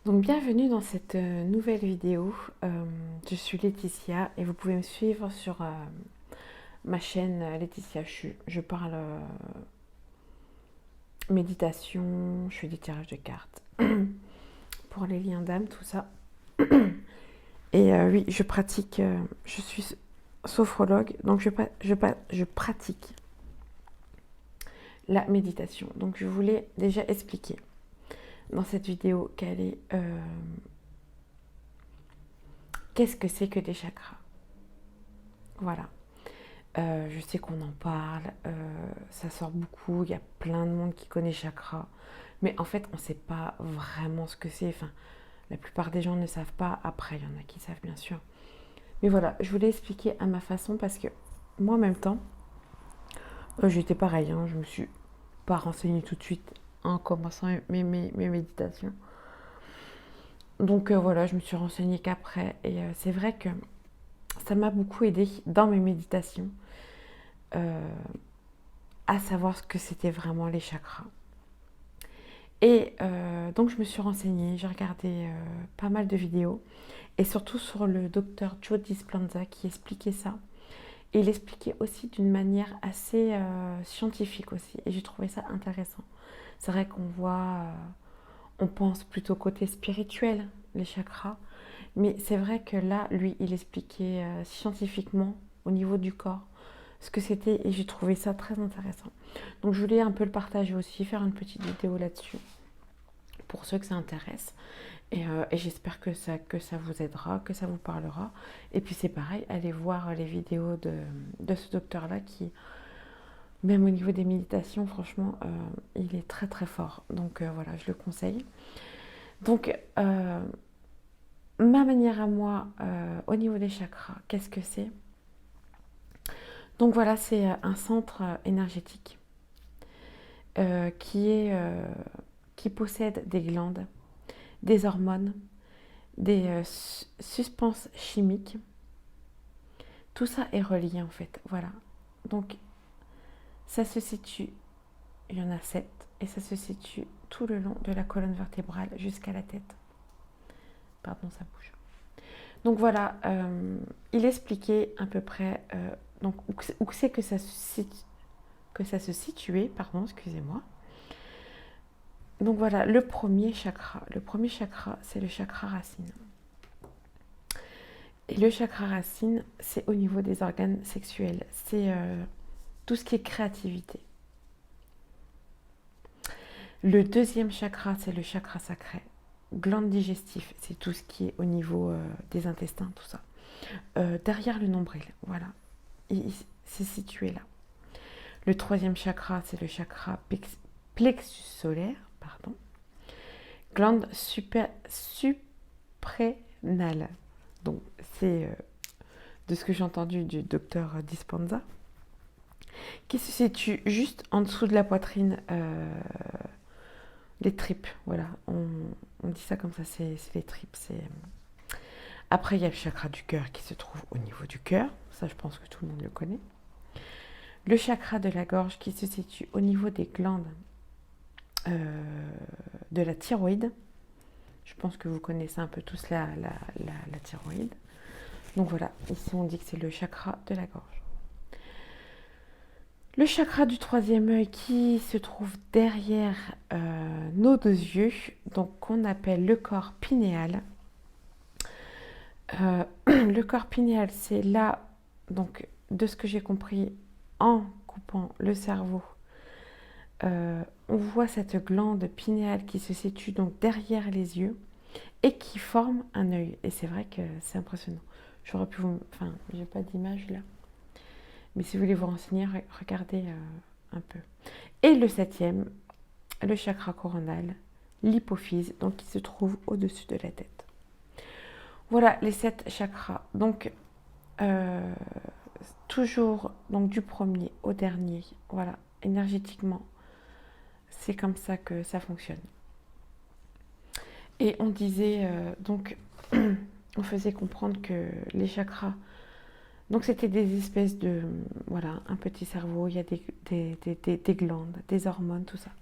Donc bienvenue dans cette nouvelle vidéo. Je suis Laetitia et vous pouvez me suivre sur ma chaîne Laetitia Chu. Je parle méditation, je fais des tirages de cartes pour les liens d'âme, tout ça. Et oui, je pratique, je suis sophrologue, donc je pratique la méditation. Donc je voulais déjà expliquer dans cette vidéo qu'est-ce que c'est que des chakras. Voilà. Je sais qu'on en parle, ça sort beaucoup, il y a plein de monde qui connaît chakra, mais en fait on ne sait pas vraiment ce que c'est, enfin la plupart des gens ne savent pas, après il y en a qui savent bien sûr. Mais voilà, je voulais expliquer à ma façon parce que moi en même temps, j'étais pareil, hein, je me suis pas renseignée tout de suite en commençant mes méditations. Donc voilà, je me suis renseignée qu'après, et c'est vrai que ça m'a beaucoup aidé dans mes méditations. À savoir ce que c'était vraiment les chakras. Et donc je me suis renseignée, j'ai regardé pas mal de vidéos, et surtout sur le docteur Joe Dispenza qui expliquait ça. Et il expliquait aussi d'une manière assez scientifique aussi, et j'ai trouvé ça intéressant. C'est vrai qu'on voit, on pense plutôt côté spirituel, les chakras, mais c'est vrai que là, lui, il expliquait scientifiquement au niveau du corps ce que c'était, et j'ai trouvé ça très intéressant. Donc je voulais un peu le partager aussi, faire une petite vidéo là-dessus pour ceux que ça intéresse. Et j'espère que ça vous aidera, que ça vous parlera. Et puis c'est pareil, allez voir les vidéos de ce docteur-là qui, même au niveau des méditations, franchement, il est très très fort. Donc voilà, je le conseille. Donc ma manière à moi, au niveau des chakras, qu'est-ce que c'est? Donc voilà, c'est un centre énergétique euh, qui, est, euh, qui possède des glandes, des hormones, des substances chimiques. Tout ça est relié en fait. Voilà. Donc ça se situe, il y en a 7, et ça se situe tout le long de la colonne vertébrale jusqu'à la tête. Pardon, ça bouge. Donc voilà, il expliquait à peu près donc, où c'est que ça se situait, pardon, excusez-moi. Donc voilà, le premier chakra, c'est le chakra racine. Et le chakra racine, c'est au niveau des organes sexuels. C'est tout ce qui est créativité. Le deuxième chakra, c'est le chakra sacré. Glande digestive, c'est tout ce qui est au niveau des intestins, tout ça. Derrière le nombril, voilà. C'est situé là. Le troisième chakra, c'est le chakra plexus solaire, pardon. Glande suprénale. Donc, c'est de ce que j'ai entendu du docteur Dispenza, qui se situe juste en dessous de la poitrine, les tripes. Voilà, on dit ça comme ça, c'est les tripes. Après, il y a le chakra du cœur qui se trouve au niveau du cœur. Ça, je pense que tout le monde le connaît. Le chakra de la gorge qui se situe au niveau des glandes de la thyroïde. Je pense que vous connaissez un peu tous la thyroïde. Donc voilà, ici on dit que c'est le chakra de la gorge. Le chakra du troisième œil qui se trouve derrière nos deux yeux, donc qu'on appelle le corps pinéal. Le corps pinéal, c'est là, donc de ce que j'ai compris, en coupant le cerveau, on voit cette glande pinéale qui se situe donc derrière les yeux et qui forme un œil. Et c'est vrai que c'est impressionnant. J'aurais pu vous... Enfin, j'ai pas d'image là. Mais si vous voulez vous renseigner, regardez un peu. Et le septième, le chakra coronal, l'hypophyse, donc qui se trouve au-dessus de la tête. Voilà les 7 chakras. Donc, toujours donc, du premier au dernier, voilà, énergétiquement, c'est comme ça que ça fonctionne. Et on disait, donc, on faisait comprendre que les chakras, donc c'était des espèces de, voilà, un petit cerveau, il y a des glandes, des hormones, tout ça.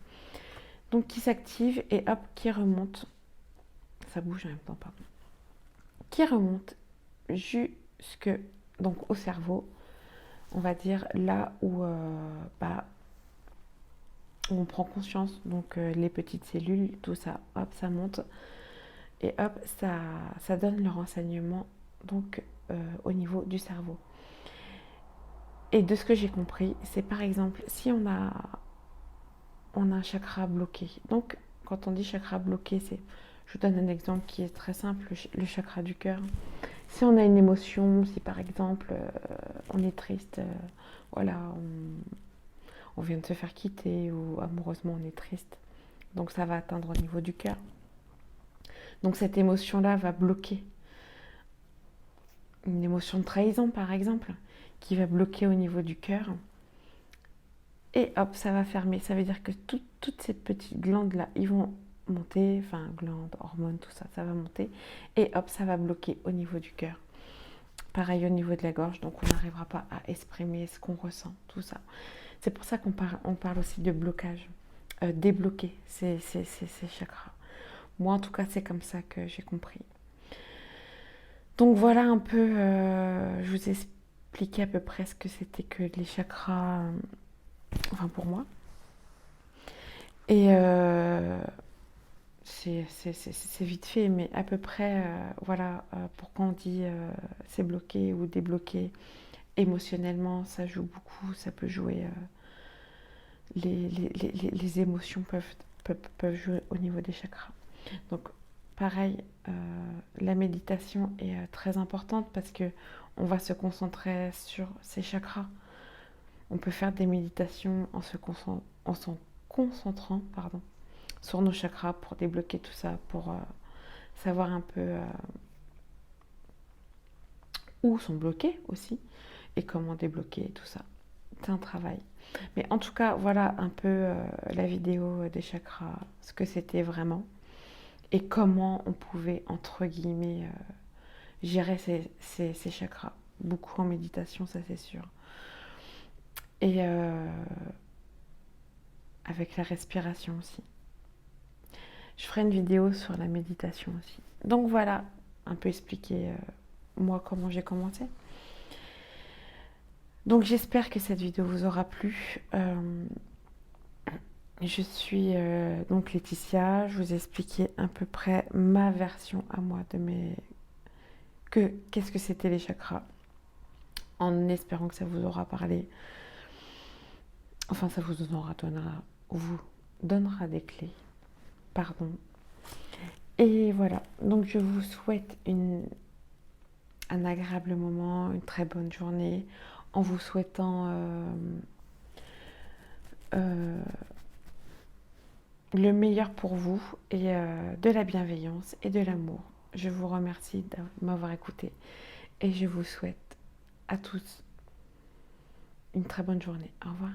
Donc qui s'activent et hop, qui remontent. ça bouge en même temps, pardon, qui remonte jusque donc au cerveau, on va dire là où, où on prend conscience, donc les petites cellules, tout ça, hop, ça monte et hop, ça donne le renseignement donc au niveau du cerveau. Et de ce que j'ai compris, c'est par exemple si on a un chakra bloqué. Donc quand on dit chakra bloqué, c'est, je vous donne un exemple qui est très simple, le chakra du cœur. Si on a une émotion, si par exemple on est triste, voilà, on vient de se faire quitter ou amoureusement on est triste, donc ça va atteindre au niveau du cœur. Donc cette émotion-là va bloquer. Une émotion de trahison par exemple, qui va bloquer au niveau du cœur. Et hop, ça va fermer. Ça veut dire que toutes ces petites glandes-là, ils vont monter, enfin glandes, hormones, tout ça, ça va monter. Et hop, ça va bloquer au niveau du cœur. Pareil au niveau de la gorge, donc on n'arrivera pas à exprimer ce qu'on ressent, tout ça. C'est pour ça qu'on parle aussi de blocage, débloquer ces chakras. Moi, en tout cas, c'est comme ça que j'ai compris. Donc voilà un peu, je vous ai expliqué à peu près ce que c'était que les chakras, enfin pour moi. Et c'est vite fait, mais à peu près, voilà, pourquoi on dit c'est bloqué ou débloqué. Émotionnellement, ça joue beaucoup, ça peut jouer, les émotions peuvent jouer au niveau des chakras. Donc pareil, la méditation est très importante parce que on va se concentrer sur ces chakras. On peut faire des méditations en s'en concentrant, pardon, sur nos chakras pour débloquer tout ça, pour savoir un peu où sont bloqués aussi et comment débloquer tout ça. C'est un travail. Mais en tout cas, voilà un peu la vidéo des chakras, ce que c'était vraiment et comment on pouvait, entre guillemets, gérer ces chakras. Beaucoup en méditation, ça c'est sûr. Et avec la respiration aussi. Je ferai une vidéo sur la méditation aussi. Donc voilà, un peu expliquer moi comment j'ai commencé. Donc j'espère que cette vidéo vous aura plu. Je suis donc Laetitia, je vous ai expliqué à peu près ma version à moi de qu'est-ce que c'était les chakras, en espérant que ça vous aura parlé. Enfin, ça vous donnera des clés. Pardon. Et voilà, donc je vous souhaite un agréable moment, une très bonne journée, en vous souhaitant le meilleur pour vous et de la bienveillance et de l'amour. Je vous remercie de m'avoir écouté et je vous souhaite à tous une très bonne journée. Au revoir.